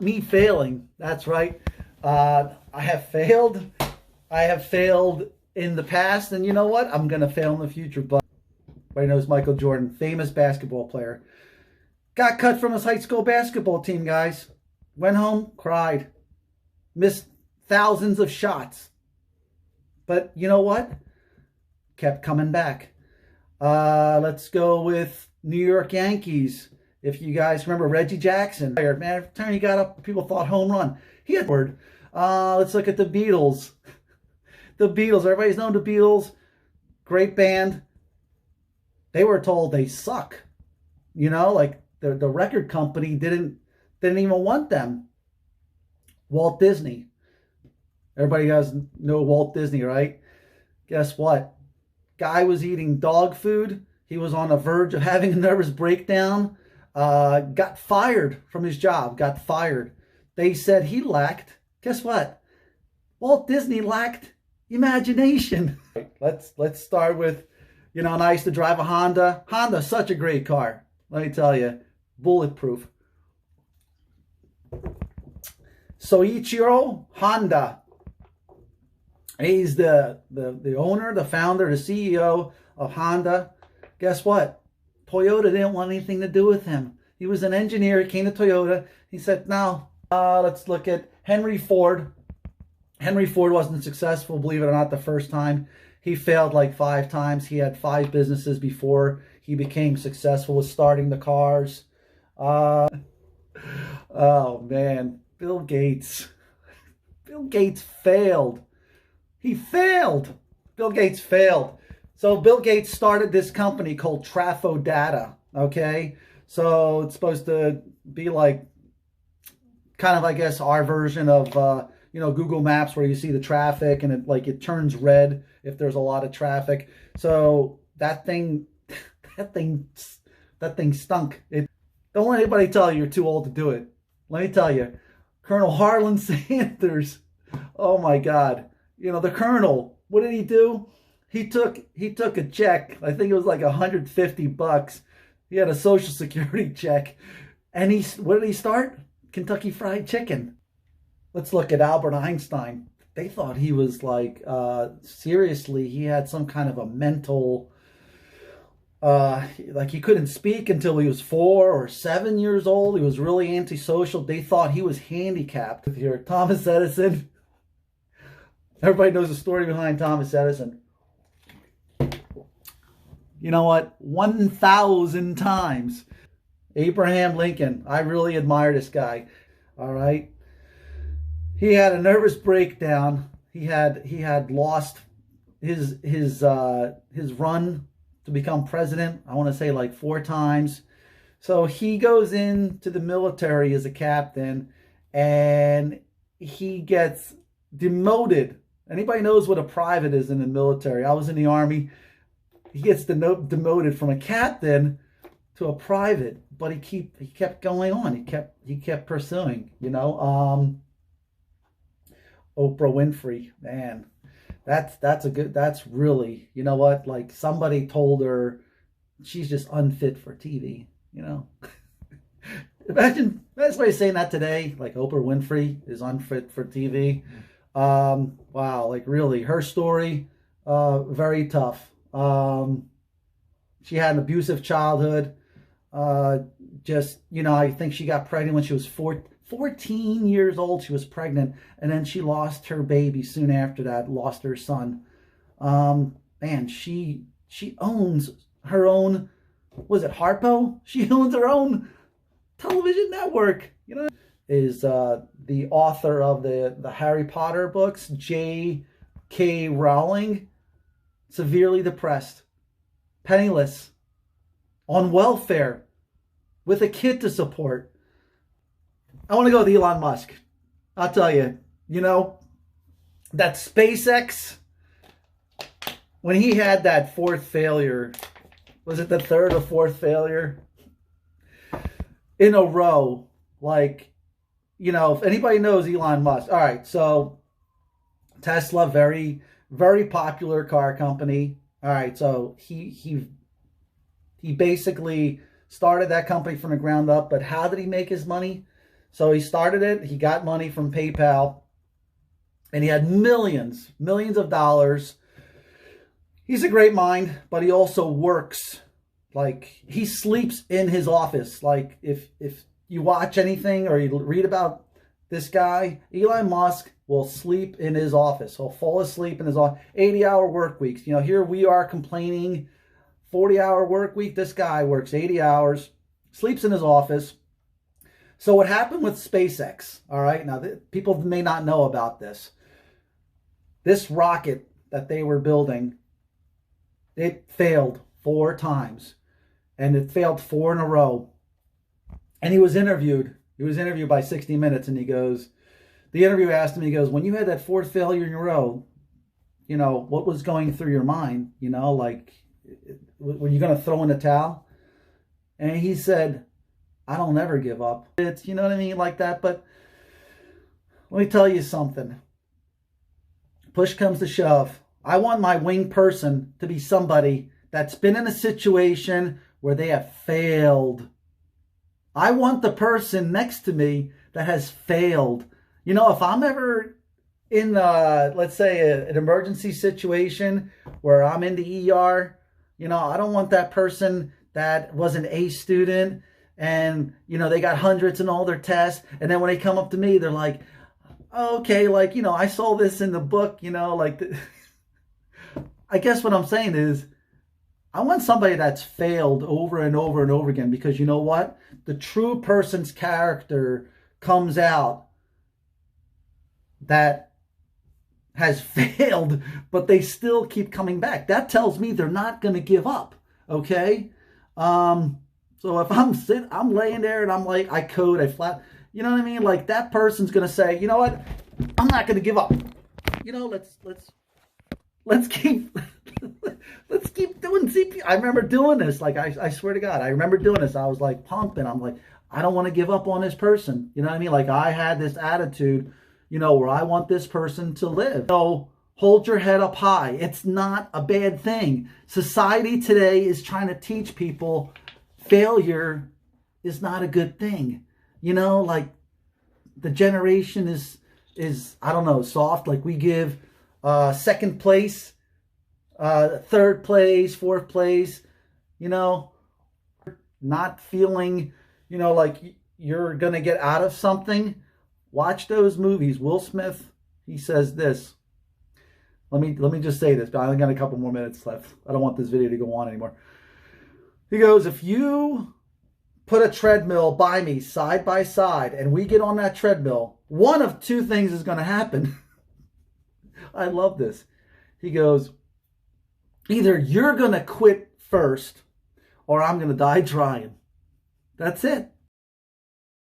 Me failing. That's right. I have failed. I have failed in the past, and you know what? I'm going to fail in the future. But everybody knows Michael Jordan, famous basketball player. Got cut from his high school basketball team, guys. Went home, cried. Missed thousands of shots. But you know what? Kept coming back. Let's go with New York Yankees. If you guys remember Reggie Jackson, man, every time he got up, people thought home run. He had word. Let's look at the Beatles. The Beatles, everybody's known the Beatles. Great band. They were told they suck. You know, like the record company didn't even want them. Walt Disney. Everybody guys know Walt Disney, right? Guess what? Guy was eating dog food. He was on the verge of having a nervous breakdown. Got fired from his job. Got fired. They said he lacked. Guess what? Walt Disney lacked imagination. Let's start with, you know, and I used to drive a Honda. Honda's such a great car. Let me tell you, bulletproof. Soichiro Honda. He's the owner, the founder, the CEO of Honda. Guess what? Toyota didn't want anything to do with him. He was an engineer. He came to Toyota. He said, no. Let's look at Henry Ford. Henry Ford wasn't successful, believe it or not, the first time. He failed like 5 times. He had 5 businesses before he became successful with starting the cars. Oh, man. Bill Gates. Bill Gates failed. He failed. Bill Gates failed. So Bill Gates started this company called Trafo Data, okay? So it's supposed to be like, kind of, I guess, our version of, you know, Google Maps, where you see the traffic and it turns red if there's a lot of traffic. So that thing stunk. Don't let anybody tell you you're too old to do it. Let me tell you, Colonel Harlan Sanders, oh my God. You know, the Colonel, what did he do? He took a check. I think it was like $150. He had a Social Security check. And what did he start? Kentucky Fried Chicken. Let's look at Albert Einstein. They thought he was like, seriously, he had some kind of a mental, like he couldn't speak until he was 4 or 7 years old. He was really antisocial. They thought he was handicapped. Here, Thomas Edison. Everybody knows the story behind Thomas Edison. You know what? 1,000 times. Abraham Lincoln. I really admire this guy. All right. He had a nervous breakdown. He had lost his run to become president. I want to say like 4 times. So he goes into the military as a captain, and he gets demoted. Anybody knows what a private is in the military? I was in the Army. He gets demoted from a captain to a private, but he kept going on. He kept pursuing. You know, Oprah Winfrey, man, that's really, you know what? Like, somebody told her she's just unfit for TV. You know, imagine somebody saying that today. Like, Oprah Winfrey is unfit for TV. Wow, like really, her story, very tough. She had an abusive childhood. Just, you know, I think she got pregnant when she was 14 years old. She was pregnant, and then she lost her baby soon after that, lost her son. Man, she owns her own, was it Harpo? She owns her own television network, you know. Is the author of the Harry Potter books, J.K. Rowling, severely depressed, penniless, on welfare, with a kid to support. I want to go with Elon Musk. I'll tell you, you know, that SpaceX, when he had that 4th failure, was it the 3rd or 4th failure in a row? Like, you know, if anybody knows Elon Musk. All right, so Tesla, very, very popular car company. All right, so he basically started that company from the ground up. But how did he make his money? So he started it. He got money from PayPal, and he had millions of dollars. He's a great mind, but he also works. Like, he sleeps in his office. Like, if you watch anything or you read about this guy, Elon Musk will sleep in his office. He'll fall asleep in his office. 80-hour work weeks. You know, here we are complaining, 40-hour work week. This guy works 80 hours, sleeps in his office. So what happened with SpaceX, all right? Now, people may not know about this. This rocket that they were building, it failed 4 times. And it failed 4 in a row. And he was interviewed. He was interviewed by 60 Minutes, and he goes, the interviewer asked him, he goes, when you had that 4th failure in a row, you know, what was going through your mind? You know, like, were you going to throw in the towel? And he said, I don't ever give up. It's, you know what I mean, like that. But let me tell you something. Push comes to shove. I want my wing person to be somebody that's been in a situation where they have failed. I want the person next to me that has failed. You know, if I'm ever in, let's say, an emergency situation where I'm in the ER, you know, I don't want that person that was an A student and, you know, they got hundreds in all their tests. And then when they come up to me, they're like, oh, okay, like, you know, I saw this in the book, you know, like, I guess what I'm saying is, I want somebody that's failed over and over and over again, because you know what? The true person's character comes out that has failed, but they still keep coming back. That tells me they're not going to give up, okay? So if I'm laying there and I'm like, I flat, you know what I mean? Like, that person's going to say, you know what? I'm not going to give up. You know, let's keep doing CP. I remember doing this. Like, I swear to God, I remember doing this. I was like pumping. I'm like, I don't want to give up on this person. You know what I mean? Like, I had this attitude, you know, where I want this person to live. So hold your head up high. It's not a bad thing. Society today is trying to teach people failure is not a good thing. You know, like, the generation is I don't know, soft. Like, we give second place, third place, fourth place, you know, not feeling, you know, like you're going to get out of something. Watch those movies. Will Smith, he says this. Let me just say this, but I only got a couple more minutes left. I don't want this video to go on anymore. He goes, if you put a treadmill by me side by side and we get on that treadmill, one of 2 things is going to happen. I love this. He goes, either you're going to quit first or I'm going to die trying. That's it.